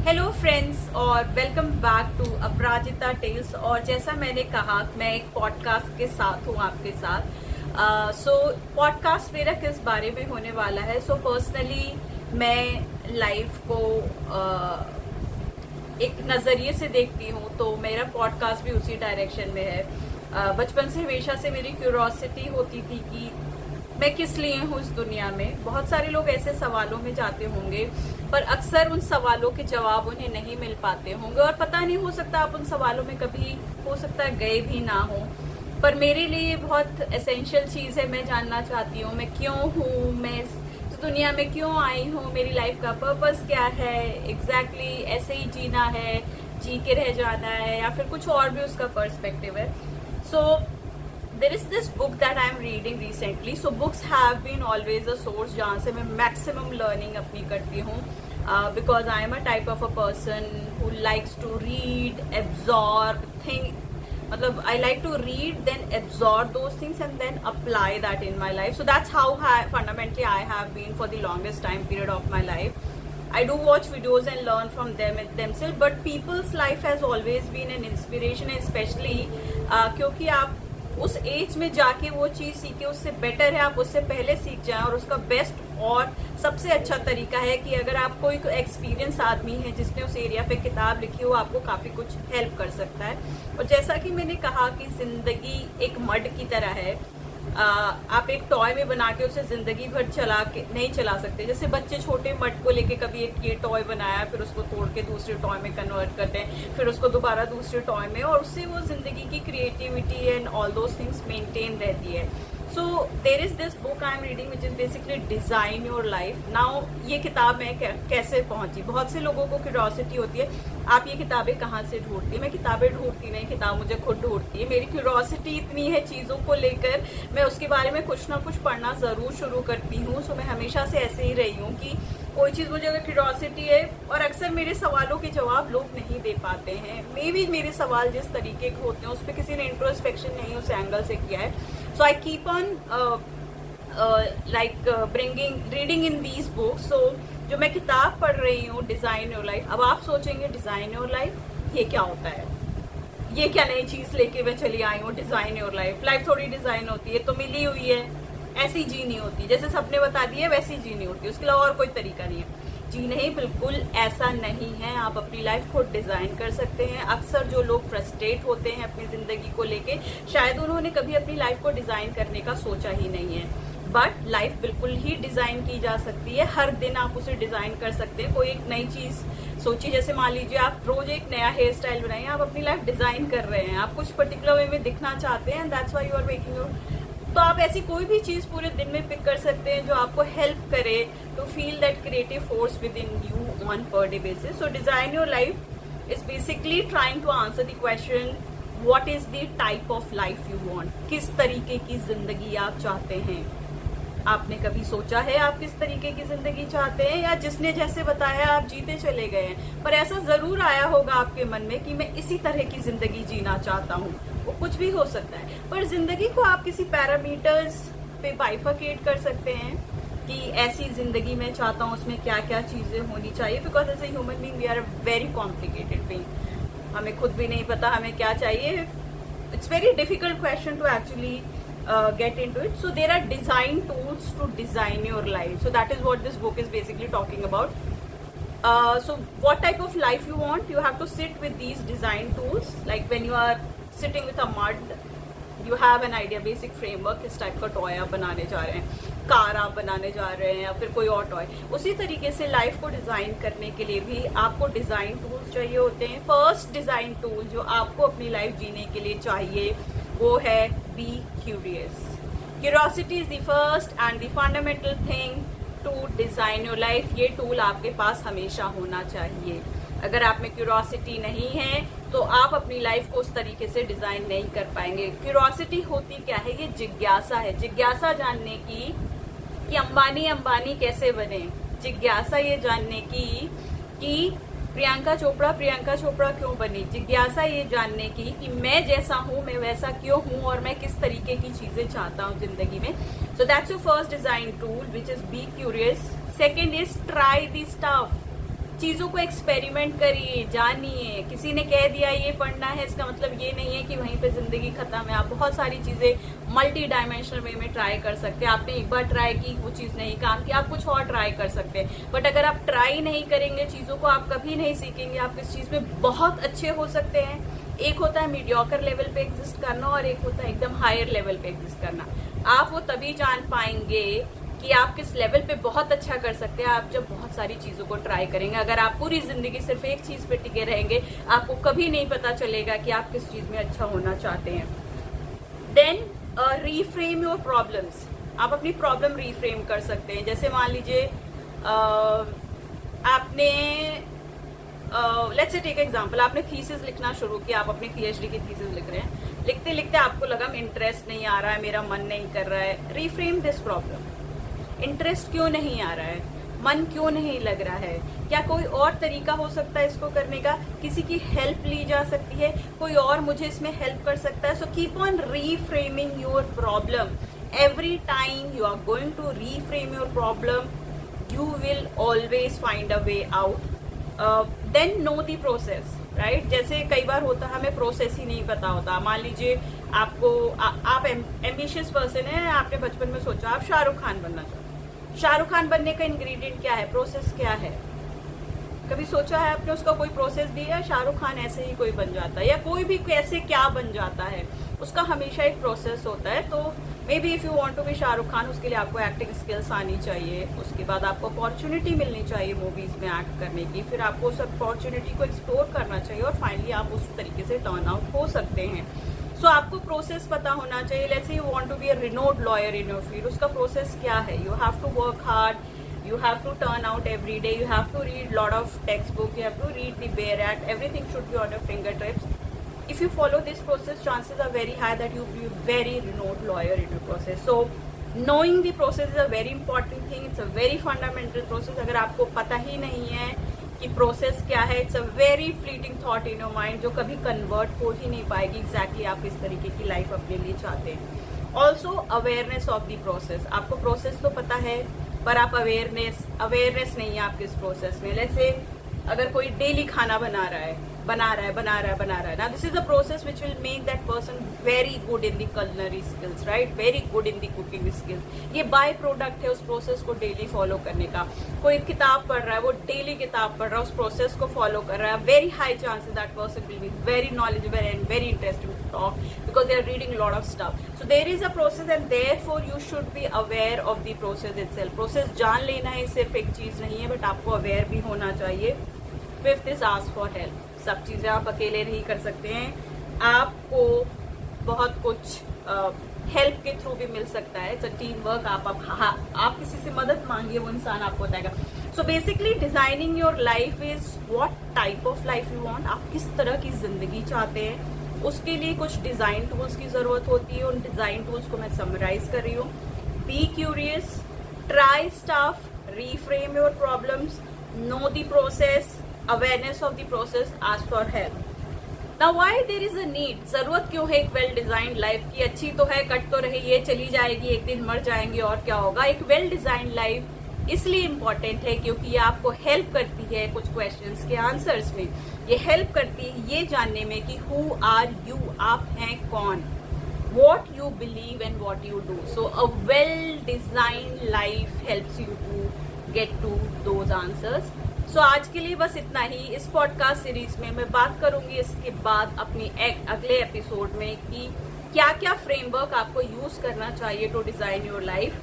Hello friends और welcome back to Aparajita tales. और जैसा मैंने कहा मैं एक पॉडकास्ट के साथ हूँ आपके साथ। सो पॉडकास्ट मेरा किस बारे में होने वाला है। सो पर्सनली मैं लाइफ को एक नज़रिए से देखती हूँ, तो मेरा पॉडकास्ट भी उसी डायरेक्शन में है। बचपन से हमेशा से मेरी क्यूरोसिटी होती थी कि मैं किस लिए हूँ इस दुनिया में। बहुत सारे लोग ऐसे सवालों में जाते होंगे, पर अक्सर उन सवालों के जवाब उन्हें नहीं मिल पाते होंगे, और पता नहीं, हो सकता आप उन सवालों में कभी हो सकता है गए भी ना हो। पर मेरे लिए ये बहुत एसेंशियल चीज़ है। मैं जानना चाहती हूँ मैं क्यों हूँ, मैं इस दुनिया में क्यों आई हूँ, मेरी लाइफ का पर्पस क्या है। एग्जैक्टली ऐसे ही जीना है, जी के रह जाना है, या फिर कुछ और भी उसका पर्सपेक्टिव है। सो there is this book that I am reading recently. So books have been always a source जहाँ से मैं maximum learning अपनी करती हूँ, because I am a type of a person who likes to read, absorb, think. मतलब I like to read, then absorb those things and then apply that in my life. So that's how fundamentally I have been for the longest time period of my life. I do watch videos and learn from them themselves, but people's life has always been an inspiration, especially क्योंकि आप उस as में जाके वो चीज़ सीखे, उससे better है आप उससे पहले सीख जाएं। और उसका बेस्ट और सबसे अच्छा तरीका है कि अगर आप कोई एक्सपीरियंस आदमी है जिसने उस एरिया पे किताब लिखी हो, आपको काफ़ी कुछ हेल्प कर सकता है। और जैसा कि मैंने कहा कि ज़िंदगी एक मड की तरह है। आप एक टॉय में बना के उसे जिंदगी भर चला के नहीं चला सकते। जैसे बच्चे छोटे मड को लेके कभी एक ये टॉय बनाया, फिर उसको तोड़ के दूसरे टॉय में कन्वर्ट करते हैं, फिर उसको दोबारा दूसरे टॉय में, और उससे वो जिंदगी की creativity and all those things maintain रहती है। So there is this book I am reading which is basically design your life. Now ये किताब मैं कैसे पहुंची, बहुत से लोगों को क्यूरियोसिटी होती है आप ये किताबें कहाँ से ढूंढती है। मैं किताबें ढूंढती नहीं, किताब मुझे खुद ढूंढती है। मेरी क्यूरियोसिटी इतनी है चीज़ों को लेकर, मैं उसके बारे में कुछ ना कुछ पढ़ना ज़रूर शुरू करती हूँ। सो मैं हमेशा से ऐसे ही रही हूँ कि कोई चीज़ मुझे अगर क्यूरियोसिटी है, और अक्सर मेरे सवालों के जवाब लोग नहीं दे पाते हैं। मे बी मेरे सवाल जिस तरीके के होते हैं उस पर किसी ने इंट्रोस्पेक्शन नहीं उस एंगल से किया है। So I keep on reading in these books. So जो मैं किताब पढ़ रही हूँ डिज़ाइन योर लाइफ। अब आप सोचेंगे डिज़ाइन योर लाइफ ये क्या होता है, ये क्या नई चीज़ लेके मैं चली आई हूँ डिज़ाइन योर लाइफ। लाइफ थोड़ी डिज़ाइन होती है, तो मिली हुई है, ऐसी जी नहीं होती, जैसे सबने बता दिया वैसी जी नहीं होती, उसके अलावा और कोई तरीका नहीं है। जी नहीं, बिल्कुल ऐसा नहीं है। आप अपनी लाइफ खुद डिज़ाइन कर सकते हैं। अक्सर जो लोग फ्रस्ट्रेट होते हैं अपनी ज़िंदगी को लेके, शायद उन्होंने कभी अपनी लाइफ को डिज़ाइन करने का सोचा ही नहीं है। बट लाइफ बिल्कुल ही डिज़ाइन की जा सकती है। हर दिन आप उसे डिज़ाइन कर सकते हैं। कोई एक नई चीज़ सोचिए, जैसे मान लीजिए आप रोज एक नया हेयर स्टाइल बनाइए, आप अपनी लाइफ डिज़ाइन कर रहे हैं, आप कुछ पर्टिकुलर वे में दिखना चाहते हैं, that's why you are making your. तो आप ऐसी कोई भी चीज़ पूरे दिन में पिक कर सकते हैं जो आपको हेल्प करे to feel that creative force within you on per day basis. So design your life is basically trying to answer the question what is the type of life you want. किस तरीके की जिंदगी आप चाहते हैं। आपने कभी सोचा है आप किस तरीके की जिंदगी चाहते हैं, या जिसने जैसे बताया आप जीते चले गए हैं। पर ऐसा जरूर आया होगा आपके मन में कि मैं इसी तरह की जिंदगी जीना चाहता हूँ। वो कुछ भी हो सकता है, पर जिंदगी को आप किसी पैरामीटर्स पे बाइफरकेट कर सकते हैं कि ऐसी जिंदगी मैं चाहता हूँ, उसमें क्या क्या चीजें होनी चाहिए। Because as a human being we are a very complicated being. हमें खुद भी नहीं पता हमें क्या चाहिए। It's very difficult question to actually get into it. So there are design tools to design your life. So that is what this book is basically talking about. So what type of life you want, you have to sit with these design tools. Like when you are sitting with a mud, you have an idea, basic framework, किस type का toy आप बनाने जा रहे हैं, car आप बनाने जा रहे हैं, या फिर कोई और टॉय। उसी तरीके से लाइफ को डिज़ाइन करने के लिए भी आपको डिज़ाइन टूल्स चाहिए होते हैं। फर्स्ट डिज़ाइन टूल जो आपको अपनी लाइफ जीने के लिए चाहिए वो है be curious. Curiosity is the first and the fundamental thing to design your life. ये टूल आपके पास हमेशा होना चाहिए। अगर आप में क्यूरियोसिटी नहीं है तो आप अपनी लाइफ को उस तरीके से डिज़ाइन नहीं कर पाएंगे। क्यूरियोसिटी होती क्या है, ये जिज्ञासा है। जिज्ञासा जानने की कि अंबानी कैसे बने, जिज्ञासा ये जानने की कि प्रियंका चोपड़ा क्यों बनी, जिज्ञासा ये जानने की कि मैं जैसा हूँ मैं वैसा क्यों हूँ, और मैं किस तरीके की चीजें चाहता हूँ जिंदगी में। So that's your first design tool which is be curious. Second is try the stuff. चीजों को एक्सपेरिमेंट करिए, जानिए। किसी ने कह दिया ये पढ़ना है, इसका मतलब ये नहीं है कि वहीं पे जिंदगी खत्म है। आप बहुत सारी चीजें मल्टी डायमेंशनल वे में ट्राई कर सकते हैं। आपने एक बार ट्राई की, वो चीज नहीं काम की, आप कुछ और ट्राई कर सकते हैं। बट अगर आप ट्राई नहीं करेंगे चीजों को, आप कभी नहीं सीखेंगे आप किस चीज में बहुत अच्छे हो सकते हैं। एक होता है मीडियोकर लेवल पे एग्जिस्ट करना और एक होता है एकदम हायर लेवल पे एग्जिस्ट करना। आप वो तभी जान पाएंगे कि आप किस लेवल पे बहुत अच्छा कर सकते हैं, आप जब बहुत सारी चीजों को ट्राई करेंगे। अगर आप पूरी जिंदगी सिर्फ एक चीज पे टिके रहेंगे, आपको कभी नहीं पता चलेगा कि आप किस चीज में अच्छा होना चाहते हैं। Then reframe your problems. आप अपनी प्रॉब्लम रीफ्रेम कर सकते हैं। जैसे मान लीजिए आपने लेट्स से टेक एग्जांपल, आपने थीसिस लिखना शुरू किया, आप अपनी पीएचडी की थीसिस लिख रहे हैं। लिखते लिखते आपको लगा इंटरेस्ट नहीं आ रहा है, मेरा मन नहीं कर रहा है। Reframe this problem. इंटरेस्ट क्यों नहीं आ रहा है, मन क्यों नहीं लग रहा है, क्या कोई और तरीका हो सकता है इसको करने का, किसी की हेल्प ली जा सकती है, कोई और मुझे इसमें हेल्प कर सकता है। So keep on reframing your problem. Every time you are going to reframe your problem, you will always find a way out. Then know the process, right. जैसे कई बार होता है हमें प्रोसेस ही नहीं पता होता। मान लीजिए आपको आप एम्बिशियस पर्सन है, आपने बचपन में सोचा आप शाहरुख खान बनना चाहते हैं। शाहरुख खान बनने का इंग्रेडिएंट क्या है, प्रोसेस क्या है? कभी सोचा है आपने उसका कोई प्रोसेस दिया? शाहरुख खान ऐसे ही कोई बन जाता है या कोई भी कैसे क्या बन जाता है, उसका हमेशा एक प्रोसेस होता है। तो maybe if you want to be Shahrukh Khan, उसके लिए आपको एक्टिंग स्किल्स आनी चाहिए, उसके बाद आपको अपॉर्चुनिटी मिलनी चाहिए मूवीज में एक्ट करने की, फिर आपको उस अपॉर्चुनिटी को एक्सप्लोर करना चाहिए और फाइनली आप उस तरीके से टर्न आउट हो सकते हैं। सो आपको प्रोसेस पता होना चाहिए। Let's say you want to be a renowned lawyer in your field, उसका प्रोसेस क्या है? You have to work hard, you have to turn out every day, you have to read lot of textbook, you have to read the bare act, everything should be on your fingertips. If you follow this process, chances are very high that you will be a very renowned lawyer in your process. So knowing the process is a very important thing, it's a very fundamental process. अगर आपको पता ही नहीं है कि process क्या है, it's a very fleeting thought in your mind जो कभी कन्वर्ट हो ही नहीं पाएगी एग्जैक्टली आप किस तरीके की लाइफ अपने लिए चाहते हैं। Also awareness of the process. आपको प्रोसेस तो पता है पर आप अवेयरनेस नहीं है आपके इस प्रोसेस में। लेट्स से अगर कोई डेली खाना बना रहा है, ना this is a process which will make that person very good in the culinary skills, right, very good in the cooking skills. ये बाय प्रोडक्ट है उस प्रोसेस को डेली फॉलो करने का। कोई किताब पढ़ रहा है, वो डेली किताब पढ़ रहा है, उस प्रोसेस को फॉलो कर रहा है, very high chances that person will be very knowledgeable and very interesting to talk because they are reading lot of stuff. So there is a process and therefore you should be aware of the process itself. Process जान लेना ही सिर्फ एक चीज नहीं है, but आपको aware भी होना चाहिए। Fifth is ask for help. सब चीजें आप अकेले नहीं कर सकते हैं, आपको बहुत कुछ हेल्प के थ्रू भी मिल सकता है। It's a team work. आप किसी से मदद मांगिए, वो इंसान आपको बताएगा। So basically designing your life is what type of life you want. आप किस तरह की जिंदगी चाहते हैं, उसके लिए कुछ डिजाइन टूल्स की जरूरत होती है। उन डिजाइन टूल्स को मैं समराइज कर रही हूँ। Be curious, try stuff, reframe your problems, know the process, awareness of the process, ask for help. Now why there is a need, जरूरत क्यों है एक वेल डिजाइंड लाइफ की? अच्छी तो है, कट तो रही है, चली जाएगी, एक दिन मर जाएंगे और क्या होगा। एक वेल डिजाइंड लाइफ इसलिए इम्पोर्टेंट है क्योंकि ये आपको हेल्प करती है कुछ क्वेश्चंस के आंसर्स में। ये हेल्प करती है ये जानने में कि हु आर यू, आप हैं कौन, what you believe and what you do. So a well designed life helps you to get to those answers. So आज के लिए बस इतना ही। इस पॉडकास्ट सीरीज में मैं बात करूंगी इसके बाद अपनी अगले एपिसोड में कि क्या क्या फ्रेमवर्क आपको यूज करना चाहिए to design your life.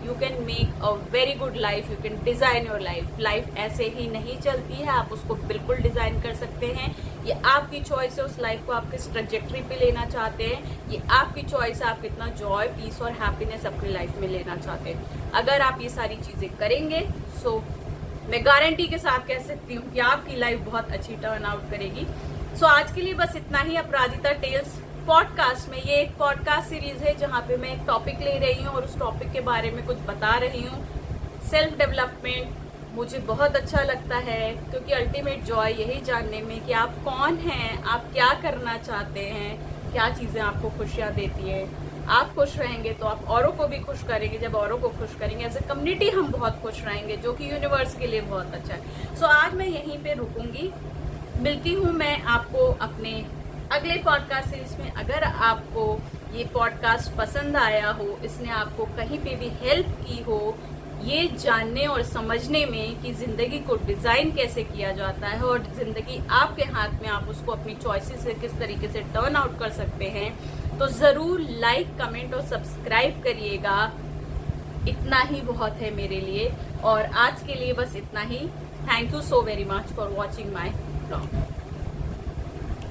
You can make a very good life, you can design your life. Life ऐसे ही नहीं चलती है, आप उसको बिल्कुल डिजाइन कर सकते हैं। ये आपकी चॉइस है उस लाइफ को आप किस ट्रेजेक्टरी पे लेना चाहते हैं। ये आपकी चॉइस है आप कितना जॉय, पीस और हैप्पीनेस अपनी लाइफ में लेना चाहते हैं। अगर आप ये सारी चीजें करेंगे सो मैं गारंटी के साथ कह सकती हूँ कि आपकी लाइफ बहुत अच्छी टर्न आउट करेगी। सो आज के लिए बस इतना ही। अपराजिता टेल्स पॉडकास्ट में, ये एक पॉडकास्ट सीरीज है जहाँ पे मैं एक टॉपिक ले रही हूँ और उस टॉपिक के बारे में कुछ बता रही हूँ। सेल्फ डेवलपमेंट मुझे बहुत अच्छा लगता है क्योंकि अल्टीमेट जॉय यही जानने में कि आप कौन हैं, आप क्या करना चाहते हैं, क्या चीजें आपको खुशियाँ देती है। आप खुश रहेंगे तो आप औरों को भी खुश करेंगे, जब औरों को खुश करेंगे एज ए कम्युनिटी हम बहुत खुश रहेंगे, जो कि यूनिवर्स के लिए बहुत अच्छा है। सो आज मैं यहीं पे रुकूंगी, मिलती हूँ मैं आपको अपने अगले पॉडकास्ट सीरीज में। अगर आपको ये पॉडकास्ट पसंद आया हो, इसने आपको कहीं पे भी हेल्प की हो ये जानने और समझने में कि जिंदगी को डिजाइन कैसे किया जाता है और जिंदगी आपके हाथ में, आप उसको अपनी चॉइसेस से किस तरीके से टर्न आउट कर सकते हैं, तो जरूर लाइक, कमेंट और सब्सक्राइब करिएगा। इतना ही बहुत है मेरे लिए, और आज के लिए बस इतना ही। Thank you so very much for watching my blog.